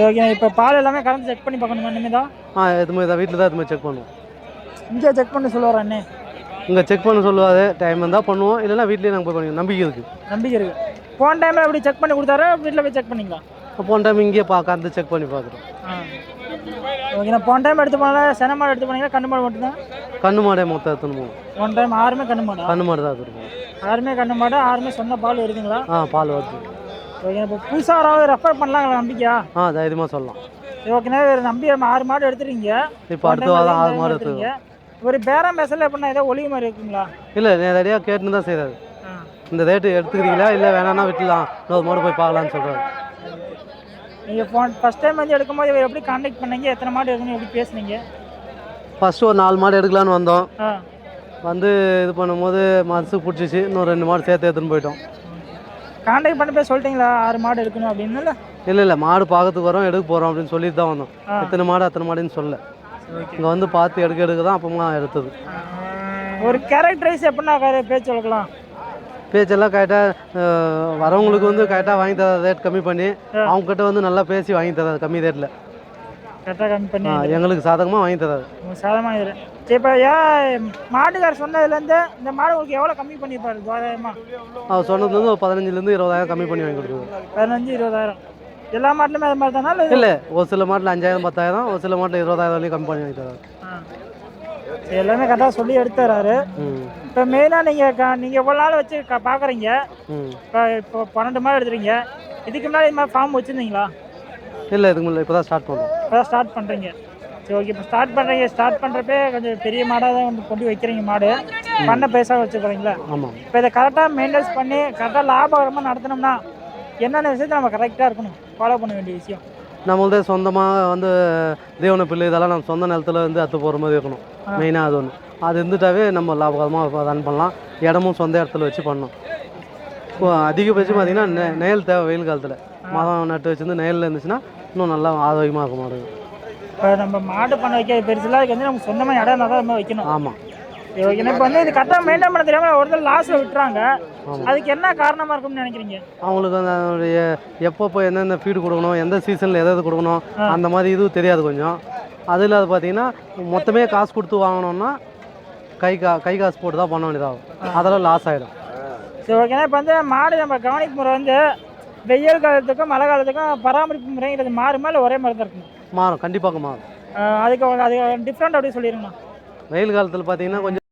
Okay. இப்போ பால் எல்லாமே கலந்து செக் பண்ணி பார்க்கணுமா இனிமே தான்? எதுவுமே தான் வீட்டில் தான் எதுவுமே செக் பண்ணுவோம். இங்கே செக் பண்ணி சொல்லுவார் அண்ணே? இங்கே செக் பண்ண சொல்லுவாரு, டைம் இருந்தால் பண்ணுவோம், இல்லைன்னா வீட்லேயே நாங்கள் போய் பண்ணுவோம். நம்பிக்கை இருக்குது. நம்பிக்கை இருக்குது. போன டைமில் எப்படி செக் பண்ணி கொடுத்தாரா, வீட்டில் போய் செக் பண்ணிங்களா? போன டைம் இங்கேயே கறந்து செக் பண்ணி பார்க்குறோம். ஓகே. நான் போன டைம் எடுத்து போனால சென மாடு எடுத்து போனீங்களா, கண்ணு மாடு மட்டும்தான்? கண்ணு மாடே மொத்தம் எடுத்துன்னு போவோம். போன டைம் 6மே கண்ணு மாடா? கண்ணு மாடு தான் எடுத்துருப்போம். 6மே கண்ணு மாடு, 6மே சொன்ன பால் வருதுங்களா? பால் வருது. ஓகே. இப்போ புதுசாக யாராவது ரெஃபர் பண்ணலாங்களா நம்பிக்கையா? தைரியமாக சொல்லலாம். ஓகேண்ணா. நம்பி 6 மாடு எடுத்துறீங்க. இப்போ அடுத்த வாரம் 6 மாடு எடுத்துருங்க. ஒரு பேரம் பேசல எப்படின்னா ஏதோ ஒளிவு மாதிரி இருக்குங்களா? இல்லை, நேரடியாக கேட்டுன்னு தான் செய்கிறாரு. இந்த ரேட்டு எடுத்துக்கிறீங்களா, இல்லை வேணான்னா விட்டுலாம், இன்னொரு மாடு போய் பார்க்கலான்னு சொல்கிறாரு. நீங்கள் ஃபஸ்ட் டைம் வந்து எடுக்கும்போது இவர் எப்படி கான்டாக்ட் பண்ணீங்க, எத்தனை மாடு எடுக்கணும், எப்படி பேசுனீங்க? ஃபஸ்ட்டு ஒரு 4 மாடு எடுக்கலான்னு வந்தோம். வந்து இது பண்ணும்போது மனசு பிடிச்சிச்சு, இன்னும் 2 மாடு சேர்த்து எடுத்துன்னு போயிட்டோம். கான்டாக்ட் பண்ணி போய் சொல்லிட்டீங்களா 6 மாடு எடுக்கணும் அப்படின்னு? இல்லை, மாடு பார்க்கறதுக்கு வரோம், எடுக்க போகிறோம் அப்படின்னு சொல்லிட்டு தான் வந்தோம். எத்தனை மாடு அத்தனை மாடுன்னு சொல்ல, இங்கே வந்து பார்த்து எடுக்க தான் அப்பமா எடுத்தது. ஒரு கேரக்டரைஸ் எப்படின்னா பேச்சு வளர்க்கலாம்? பேச்செல்லாம் கரெக்டாக வரவங்களுக்கு வந்து கரெக்டாக வாங்கி தர, ரேட் கம்மி பண்ணி அவங்ககிட்ட வந்து நல்லா பேசி வாங்கி தராது, கம்மி ரேட்டில் கரெக்டாக கம்மி பண்ணி எங்களுக்கு சாதகமாக வாங்கி தராது. சாதகமாக இது. சரி, இப்போ மாட்டுக்கார் சொன்னதுலேருந்து இந்த மாடு உங்களுக்கு எவ்வளோ கம்மி பண்ணியிருப்பாரு தோராயமாக? அவர் சொன்னதுலேருந்து ஒரு 15,000 20,000 கம்மி பண்ணி வாங்கி கொடுக்குது. 15,000-20,000 எல்லா மாட்டிலுமே அது மாதிரி தானா? இல்லை, ஒரு சில மாட்டில் 5,000 10,000, ஒரு சில மாட்டில் 20,000 வரையும் கம்மி பண்ணி வாங்கி தராது. எல்லாமே கரெக்டாக சொல்லி எடுத்துறாரு. இப்போ மெயினாக நீங்கள் எவ்வளோ நாள் வச்சு பார்க்குறீங்க? இப்போ 12 மாடு எடுத்துறீங்க. இதுக்கு முன்னாடி இது மாதிரி ஃபார்ம் வச்சுருந்தீங்களா? இல்லை, இதுக்கு முன்னாடி இப்போ தான் ஸ்டார்ட் பண்ணுறோம். இப்போ தான் ஸ்டார்ட் பண்ணுறீங்க. சரி, ஓகே. இப்போ ஸ்டார்ட் பண்ணுறப்பே கொஞ்சம் பெரிய மாடாக தான் கொண்டு வைக்கிறீங்க. மாடு பண்ண பேசாக வச்சுக்கிறீங்களா? ஆமாம். இப்போ இதை கரெக்டாக மெயின்டைன்ஸ் பண்ணி கரெக்டாக லாபகரமாக நடத்தினோம்னா என்னென்ன விஷயத்தை நம்ம கரெக்டாக இருக்கணும், ஃபாலோ பண்ண வேண்டிய விஷயம்? நம்மள்தே சொந்தமாக வந்து தீவன பில்லு இதெல்லாம் நம்ம சொந்த நிலத்தில் வந்து அத்து போகிற மாதிரி இருக்கணும். மெயினாக அது ஒன்று. அது இருந்துட்டாவே நம்ம லாபகரமாக ரன் பண்ணலாம். இடமும் சொந்த இடத்துல வச்சு பண்ணணும். இப்போ அதிகபட்சம் பார்த்திங்கன்னா நெல் தேவை. வெயில் காலத்தில் மரம் நட்டு வச்சுருந்து நெல்லில் இருந்துச்சுன்னா இன்னும் நல்லா ஆரோக்கியமாக இருக்க மாட்டேங்குது. இப்போ நம்ம மாடு பண்ண வைக்க பெருசுலாம் அதுக்கு வந்து நமக்கு சொந்தமாக இடம் இருந்தால் தான் நம்ம வைக்கணும். ஆமாம். இப்போ வந்து இது கரெக்டாக மெயின்டைன் பண்ண தெரியாமல் ஒருத்தர் லாஸில் விட்டுறாங்க. அதுக்கு என்ன காரணமாக இருக்கும்னு நினைக்கிறீங்க? அவங்களுக்கு வந்து அதனுடைய எப்பப்போ என்னென்ன ஃபீடு கொடுக்கணும், எந்த சீசனில் எதாவது கொடுக்கணும், அந்த மாதிரி இதுவும் தெரியாது கொஞ்சம். அது இல்லாத பார்த்தீங்கன்னா மொத்தமே காசு கொடுத்து வாங்கினோம்னா கை காசு போட்டு தான் பண்ண வேண்டியதாகும். அதெல்லாம் லாஸ் ஆகிடும். சரி, ஓகேண்ணா. இப்போ வந்து மாடு நம்ம கவனிப்பு முறை வந்து வெயில் காலத்துக்கும் மழை காலத்துக்கும் பராமரிப்பு முறைங்கிறது மாறுமா இல்லை ஒரே மாதிரி தான் இருக்குங்க? மாறும், கண்டிப்பாக மாறும். அதுக்கு டிஃப்ரெண்ட் அப்படி சொல்லிடுங்கண்ணா. வெயில் காலத்தில் பார்த்தீங்கன்னா கொஞ்சம்